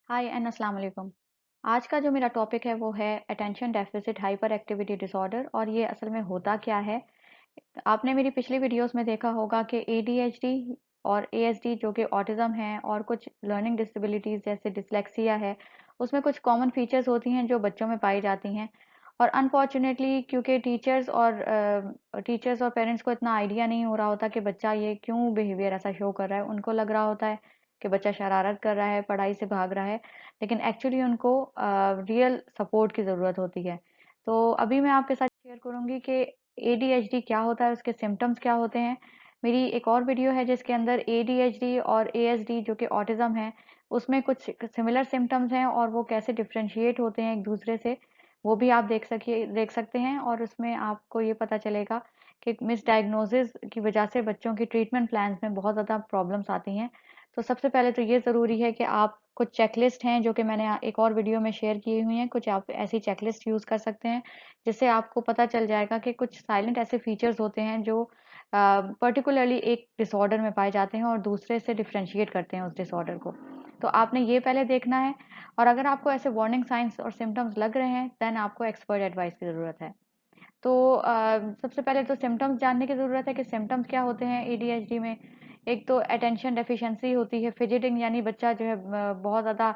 हाय and अस्सलाम वालेकुम। आज का जो मेरा टॉपिक है वो है attention deficit hyper activity disorder. और ये असल में होता क्या है। आपने मेरी पिछली वीडियोस में देखा होगा कि एडीएचडी और एएसडी जो कि ऑटिज्म है और कुछ लर्निंग डिसेबिलिटीज जैसे डिसलेक्सिया है, उसमें कुछ कॉमन फीचर्स होती हैं जो बच्चों में पाई जाती हैं। और अनफॉर्चुनेटली क्योंकि टीचर्स और पेरेंट्स को इतना आइडिया नहीं हो रहा होता कि बच्चा ये क्यों बिहेवियर ऐसा शो कर रहा है। उनको लग रहा होता है कि बच्चा शरारत कर रहा है, पढ़ाई से भाग रहा है, लेकिन एक्चुअली उनको रियल सपोर्ट की ज़रूरत होती है। तो अभी मैं आपके साथ शेयर करूंगी कि एडीएचडी क्या होता है, उसके सिम्टम्स क्या होते हैं। मेरी एक और वीडियो है जिसके अंदर एडीएचडी और एएसडी जो कि ऑटिज्म है, उसमें कुछ सिमिलर सिम्टम्स हैं और वो कैसे डिफरेंशिएट होते हैं एक दूसरे से, वो भी आप देख सकते हैं। और उसमें आपको ये पता चलेगा कि मिस डायग्नोसिस की वजह से बच्चों की ट्रीटमेंट प्लान्स में बहुत ज़्यादा प्रॉब्लम्स आती हैं। तो सबसे पहले तो ये ज़रूरी है कि आप कुछ चेकलिस्ट हैं जो कि मैंने एक और वीडियो में शेयर की हुई हैं, कुछ आप ऐसी चेकलिस्ट यूज़ कर सकते हैं जिससे आपको पता चल जाएगा कि कुछ साइलेंट ऐसे फीचर्स होते हैं जो पर्टिकुलरली एक डिसऑर्डर में पाए जाते हैं और दूसरे से डिफरेंशिएट करते हैं उस डिसऑर्डर को। तो आपने ये पहले देखना है। और अगर आपको ऐसे वार्निंग साइंस और सिम्टम्स लग रहे हैं देन आपको एक्सपर्ट एडवाइस की ज़रूरत है। तो सबसे पहले तो सिम्टम्स जानने की ज़रूरत है कि सिम्टम्स क्या होते हैं एडीएचडी में। एक तो अटेंशन डेफिशिएंसी होती है, फिजिटिंग, यानी बच्चा जो है बहुत ज़्यादा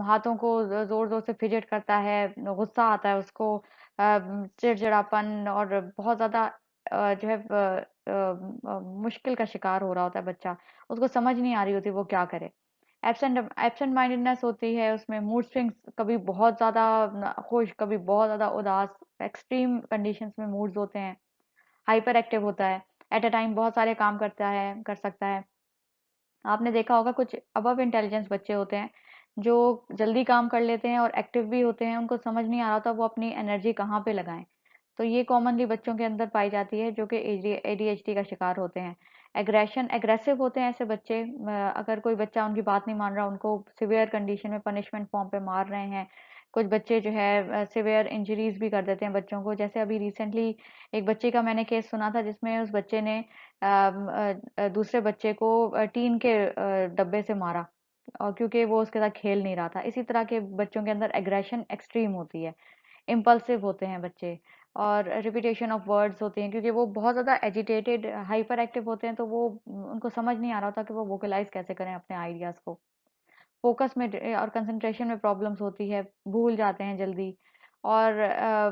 हाथों को ज़ोर-ज़ोर से फिजिट करता है, गुस्सा आता है उसको, चिड़चिड़ापन, और बहुत ज़्यादा जो है मुश्किल का शिकार हो रहा होता है बच्चा। उसको समझ नहीं आ रही होती वो क्या करे। एब्सेंट माइंडेडनेस होती है उसमें, मूड स्विंग्स, कभी बहुत ज़्यादा खुश, कभी बहुत ज़्यादा उदास, एक्सट्रीम कंडीशंस में मूड्स होते हैं। हाइपर एक्टिव होता है, एट अ टाइम बहुत सारे काम कर सकता है। आपने देखा होगा कुछ अबव इंटेलिजेंस बच्चे होते हैं जो जल्दी काम कर लेते हैं और एक्टिव भी होते हैं, उनको समझ नहीं आ रहा होता वो अपनी एनर्जी कहाँ पे लगाएं। तो ये कॉमनली बच्चों के अंदर पाई जाती है जो कि एडीएचडी का शिकार होते हैं। एग्रेसिव होते हैं ऐसे बच्चे। अगर कोई बच्चा उनकी बात नहीं मान रहा, उनको सिवियर कंडीशन में पनिशमेंट फॉर्म पे मार रहे हैं। कुछ बच्चे जो है सिवियर इंजरीज भी कर देते हैं बच्चों को। जैसे अभी रिसेंटली एक बच्चे का मैंने केस सुना था जिसमें उस बच्चे ने दूसरे बच्चे को टीन के डब्बे से मारा, और क्योंकि वो उसके साथ खेल नहीं रहा था। इसी तरह के बच्चों के अंदर एग्रेशन एक्सट्रीम होती है, इम्पल्सिव होते हैं बच्चे, और रिपीटेशन ऑफ वर्ड्स होते हैं क्योंकि वो बहुत ज़्यादा एजिटेटेड हाइपर एक्टिव होते हैं। तो वो उनको समझ नहीं आ रहा होता कि वो वोकलाइज कैसे करें अपने आइडियाज़ को। फोकस में और कंसंट्रेशन में प्रॉब्लम्स होती है, भूल जाते हैं जल्दी। और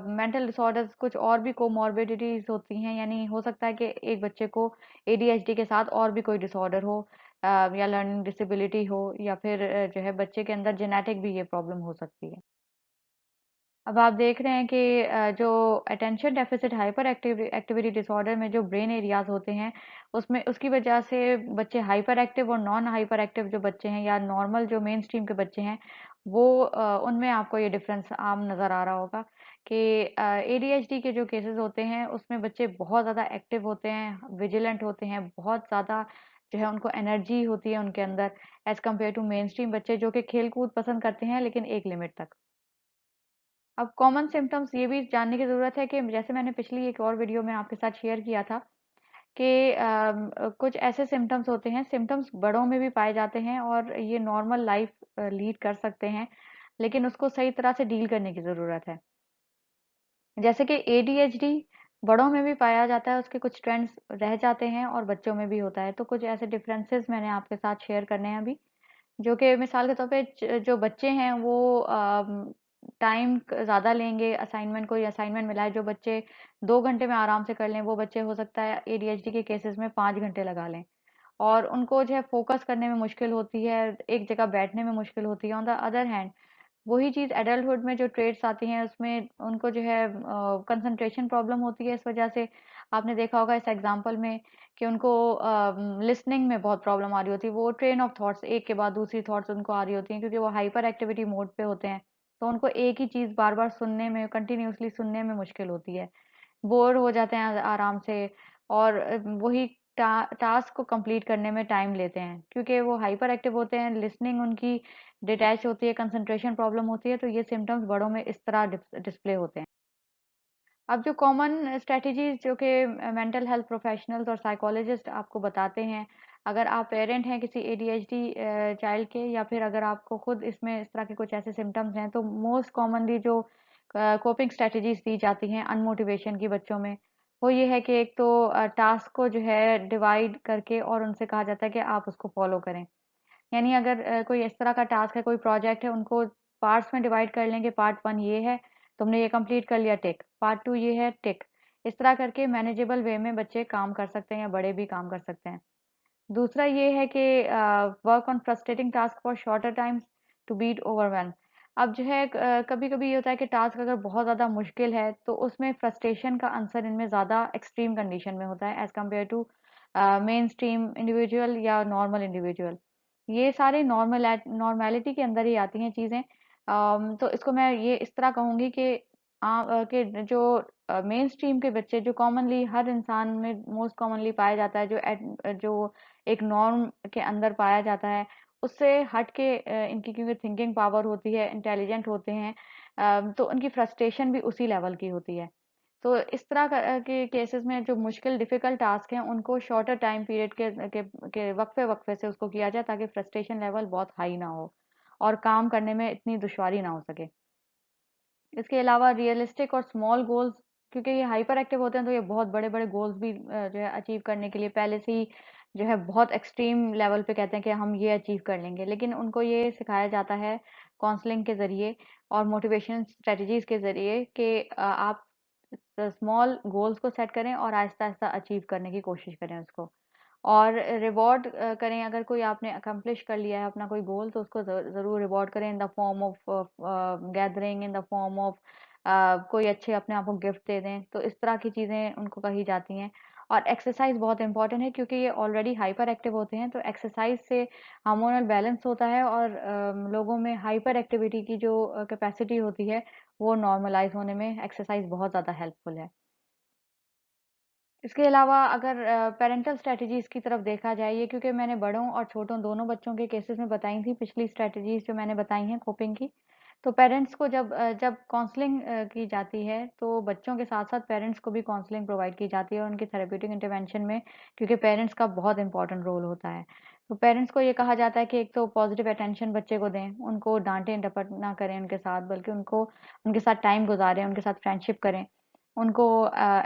मेंटल डिसऑर्डर्स कुछ और भी कोमॉर्बिडिटीज होती हैं, यानी हो सकता है कि एक बच्चे को एडीएचडी के साथ और भी कोई डिसऑर्डर हो, या लर्निंग डिसेबिलिटी हो, या फिर जो है बच्चे के अंदर जेनेटिक भी ये प्रॉब्लम हो सकती है। अब आप देख रहे हैं कि जो attention deficit hyper activity disorder में जो ब्रेन एरियाज होते हैं, उसमें उसकी वजह से बच्चे हाइपर एक्टिव और नॉन हाइपर एक्टिव जो बच्चे हैं या नॉर्मल जो मेन स्ट्रीम के बच्चे हैं, वो उनमें आपको ये डिफरेंस आम नज़र आ रहा होगा कि एडीएचडी के जो केसेस होते हैं उसमें बच्चे बहुत ज़्यादा एक्टिव होते हैं, विजिलेंट होते हैं, बहुत ज़्यादा जो है उनको एनर्जी होती है उनके अंदर, as compare to mainstream बच्चे जो कि खेल कूद पसंद करते हैं लेकिन एक लिमिट तक। अब कॉमन सिम्पटम्स ये भी जानने की ज़रूरत है कि जैसे मैंने पिछली एक और वीडियो में आपके साथ शेयर किया था कि कुछ ऐसे सिम्पटम्स होते हैं, सिम्पटम्स बड़ों में भी पाए जाते हैं और ये नॉर्मल लाइफ लीड कर सकते हैं, लेकिन उसको सही तरह से डील करने की ज़रूरत है। जैसे कि एडीएचडी बड़ों में भी पाया जाता है, उसके कुछ ट्रेंड्स रह जाते हैं और बच्चों में भी होता है। तो कुछ ऐसे डिफरेंसेस मैंने आपके साथ शेयर करने हैं अभी, जो कि मिसाल के तौर पे जो बच्चे हैं वो टाइम ज़्यादा लेंगे। असाइनमेंट, कोई असाइनमेंट मिला है जो बच्चे 2 घंटे में आराम से कर लें, वो बच्चे हो सकता है एडीएचडी के केसेस में 5 घंटे लगा लें, और उनको जो है फोकस करने में मुश्किल होती है, एक जगह बैठने में मुश्किल होती है। ऑन द अदर हैंड वही चीज़ एडल्टहुड में जो ट्रेड्स आती हैं उसमें उनको जो है कंसंट्रेशन प्रॉब्लम होती है। इस वजह से आपने देखा होगा इस एग्जांपल में कि उनको लिसनिंग में बहुत प्रॉब्लम आ रही होती है, वो ट्रेन ऑफ थॉट्स एक के बाद दूसरी थॉट्स उनको आ रही होती हैं क्योंकि वो हाइपर एक्टिविटी मोड पे होते हैं। तो उनको एक ही चीज़ बार बार सुनने में, कंटिन्यूसली सुनने में मुश्किल होती है, बोर हो जाते हैं आराम से, और वही टास्क को कंप्लीट करने में टाइम लेते हैं क्योंकि वो हाइपर एक्टिव होते हैं, लिसनिंग उनकी डिटैच होती है, कंसंट्रेशन प्रॉब्लम होती है। तो ये सिम्टम्स बड़ों में इस तरह डिस्प्ले होते हैं। अब जो कॉमन स्ट्रेटजीज जो कि मेंटल हेल्थ प्रोफेशनल्स और साइकोलॉजिस्ट आपको बताते हैं अगर आप पेरेंट हैं किसी एडीएचडी चाइल्ड के, या फिर अगर आपको खुद इसमें इस तरह के कुछ ऐसे सिम्टम्स हैं, तो मोस्ट कॉमनली जो कोपिंग स्ट्रेटजीज दी जाती हैं अनमोटिवेशन की बच्चों में, वो ये है कि एक तो टास्क को जो है डिवाइड करके और उनसे कहा जाता है कि आप उसको फॉलो करें। यानी अगर कोई इस तरह का टास्क है, कोई प्रोजेक्ट है, उनको पार्ट्स में डिवाइड कर लेंगे। पार्ट 1 ये है, तुमने ये कंप्लीट कर लिया, टिक। पार्ट 2 ये है, टिक। इस तरह करके मैनेजेबल वे में बच्चे काम कर सकते हैं या बड़े भी काम कर सकते हैं। दूसरा ये है कि work on frustrating task for shorter times to beat overwhelm. अब जो है कभी-कभी ये होता है कि टास्क अगर बहुत ज़्यादा मुश्किल है, तो उसमें फ्रस्ट्रेशन का आंसर इनमें ज़्यादा एक्सट्रीम कंडीशन में होता है as compare to mainstream individual या नॉर्मल इंडिविजुअल। ये सारे नॉर्मेलिटी के अंदर ही आती हैं चीज़ें। तो इसको मैं ये इस तरह कहूँगी कि कि जो मेन स्ट्रीम के बच्चे, जो कॉमनली हर इंसान में मोस्ट कॉमनली पाया जाता है, जो एक नॉर्म के अंदर पाया जाता है, उससे हट के इनकी क्योंकि थिंकिंग पावर होती है, इंटेलिजेंट होते हैं, तो उनकी फ्रस्ट्रेशन भी उसी लेवल की होती है। तो इस तरह के केसेस में जो मुश्किल डिफिकल्ट टास्क हैं, उनको शॉर्टर टाइम पीरियड के वक्फे-वक्फे से उसको किया जाए, ताकि फ्रस्ट्रेशन लेवल बहुत हाई ना हो और काम करने में इतनी दुश्वारी ना हो सके। इसके अलावा रियलिस्टिक और स्मॉल गोल्स, क्योंकि ये हाइपर एक्टिव होते हैं, तो ये बहुत बड़े-बड़े गोल्स भी जो है अचीव करने के लिए पहले से ही जो है बहुत एक्सट्रीम लेवल पे कहते हैं कि हम ये अचीव कर लेंगे। लेकिन उनको ये सिखाया जाता है काउंसलिंग के ज़रिए और मोटिवेशन स्ट्रेटजीज़ के ज़रिए कि आप स्मॉल गोल्स को सेट करें और आहिस्ता-आहिस्ता अचीव करने की कोशिश करें उसको। और रिवॉर्ड करें, अगर कोई आपने अकम्प्लिश कर लिया है अपना कोई गोल, तो उसको ज़रूर रिवॉर्ड करें in the form of gathering, in the form of कोई अच्छे अपने आप को गिफ्ट दे दें। तो इस तरह की चीज़ें उनको कही जाती हैं। और एक्सरसाइज बहुत इंपॉर्टेंट है, क्योंकि ये ऑलरेडी हाइपर एक्टिव होते हैं, तो एक्सरसाइज से हार्मोनल बैलेंस होता है और लोगों में हाइपर एक्टिविटी की जो कैपेसिटी होती है, वो नॉर्मलाइज होने में एक्सरसाइज बहुत ज़्यादा हेल्पफुल है। इसके अलावा अगर पैरेंटल स्ट्रैटेजीज़ की तरफ देखा जाए, ये क्योंकि मैंने बड़ों और छोटों दोनों बच्चों के केसेस में बताई थी पिछली स्ट्रैटेजीज़ जो मैंने बताई हैं कोपिंग की। तो पेरेंट्स को जब काउंसलिंग की जाती है, तो बच्चों के साथ-साथ पेरेंट्स को भी काउंसलिंग प्रोवाइड की जाती है, और उनकी थेरेप्यूटिक इंटरवेंशन में क्योंकि पेरेंट्स का बहुत इम्पोर्टेंट रोल होता है। तो पेरेंट्स को ये कहा जाता है कि एक तो पॉजिटिव अटेंशन बच्चे को दें, उनको डाँटें-डपट ना करें उनके साथ, बल्कि उनको उनके साथ टाइम गुज़ारें, उनके साथ फ्रेंडशिप करें। उनको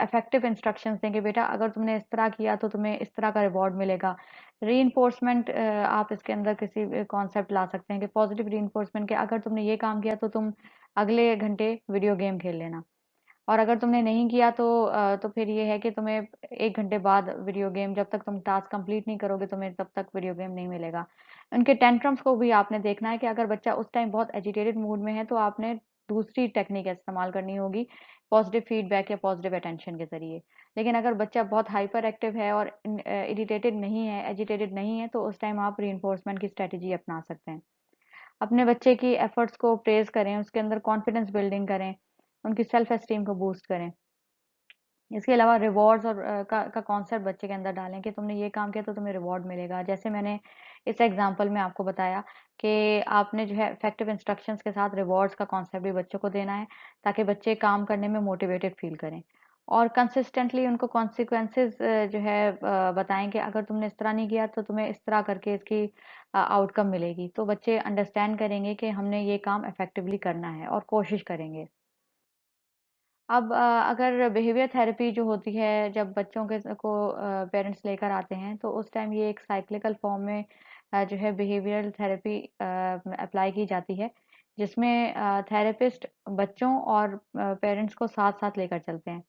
इफ़ेक्टिव इंस्ट्रक्शंस दें कि बेटा अगर तुमने इस तरह किया तो तुम्हें इस तरह का रिवॉर्ड मिलेगा। रीइंफोर्समेंट आप इसके अंदर किसी कॉन्सेप्ट ला सकते हैं कि पॉजिटिव रीइंफोर्समेंट, कि अगर तुमने ये काम किया तो तुम अगले घंटे वीडियो गेम खेल लेना, और अगर तुमने नहीं किया तो फिर ये है कि तुम्हें 1 घंटे बाद वीडियो गेम, जब तक तुम टास्क कंप्लीट नहीं करोगे तुम्हें तब तक वीडियो गेम नहीं मिलेगा। उनके टेंट्रम्स को भी आपने देखना है कि अगर बच्चा उस टाइम बहुत एजिटेटेड मूड में है, तो आपने दूसरी टेक्निक इस्तेमाल करनी होगी, पॉजिटिव फीडबैक या पॉजिटिव अटेंशन के ज़रिए। लेकिन अगर बच्चा बहुत हाइपर एक्टिव है और इरिटेटेड नहीं है, एजिटेटेड नहीं है, तो उस टाइम आप रीइंफोर्समेंट की स्ट्रैटेजी अपना सकते हैं। अपने बच्चे की एफर्ट्स को प्रेज़ करें, उसके अंदर कॉन्फिडेंस बिल्डिंग करें, उनकी सेल्फ एस्टीम को बूस्ट करें। इसके अलावा रिवॉर्ड्स और का कॉन्सेप्ट बच्चे के अंदर डालें कि तुमने ये काम किया तो तुम्हें रिवॉर्ड मिलेगा। जैसे मैंने इस एग्ज़ाम्पल में आपको बताया कि आपने जो है इफ़ेक्टिव इंस्ट्रक्शंस के साथ रिवॉर्ड्स का कॉन्सेप्ट भी बच्चों को देना है, ताकि बच्चे काम करने में मोटिवेटेड फ़ील करें। और कंसिस्टेंटली उनको कॉन्सिक्वेंसेज़ जो है बताएँ कि अगर तुमने इस तरह नहीं किया तो तुम्हें इस तरह करके इसकी आउटकम मिलेगी। तो बच्चे अंडरस्टैंड करेंगे कि हमने ये काम इफ़ेक्टिवली करना है और कोशिश करेंगे। अब अगर बिहेवियर थेरेपी जो होती है, जब बच्चों के को पेरेंट्स लेकर आते हैं, तो उस टाइम ये एक साइक्लिकल फॉर्म में जो है बिहेवियरल थेरेपी अप्लाई की जाती है, जिसमें थेरेपिस्ट बच्चों और पेरेंट्स को साथ-साथ लेकर चलते हैं।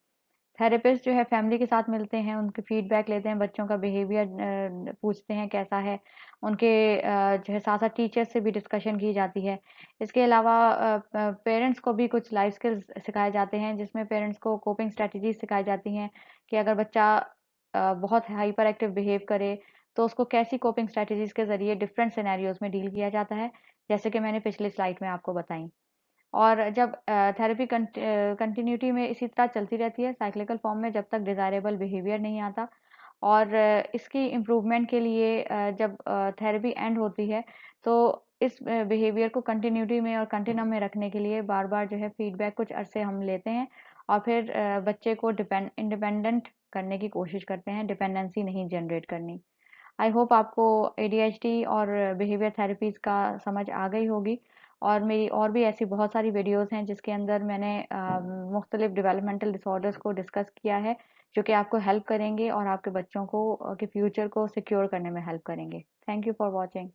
थेरेपिस्ट जो है फैमिली के साथ मिलते हैं, उनके फीडबैक लेते हैं, बच्चों का बिहेवियर पूछते हैं कैसा है, उनके जो है साथ-साथ टीचर्स से भी डिस्कशन की जाती है। इसके अलावा पेरेंट्स को भी कुछ लाइफ स्किल्स सिखाए जाते हैं, जिसमें पेरेंट्स को कोपिंग स्ट्रैटेजीज़ सिखाई जाती हैं कि अगर बच्चा बहुत हाइपर एक्टिव बिहेव करे, तो उसको कैसी कोपिंग स्ट्रैटेजीज़ के ज़रिए डिफरेंट सिनेरियोज़ में डील किया जाता है, जैसे कि मैंने पिछली स्लाइड में आपको बताई। और जब थेरेपी कंटिन्यूटी में इसी तरह चलती रहती है साइक्लिकल फॉर्म में, जब तक डिज़ायरेबल बिहेवियर नहीं आता। और इसकी इम्प्रूवमेंट के लिए जब थेरेपी एंड होती है, तो इस बिहेवियर को कंटिन्यूटी में और कंटिन्यूम में रखने के लिए बार-बार जो है फीडबैक कुछ अरसे हम लेते हैं, और फिर बच्चे को इंडिपेंडेंट करने की कोशिश करते हैं, डिपेंडेंसी नहीं जनरेट करनी। आई होप आपको एडीएचडी और बिहेवियर थेरेपीज़ का समझ आ गई होगी। और मेरी और भी ऐसी बहुत सारी वीडियोज़ हैं जिसके अंदर मैंने मुख्तलिफ डेवलपमेंटल डिसऑर्डर्स को डिस्कस किया है, जो कि आपको हेल्प करेंगे और आपके बच्चों को के फ्यूचर को सिक्योर करने में हेल्प करेंगे। Thank you for watching.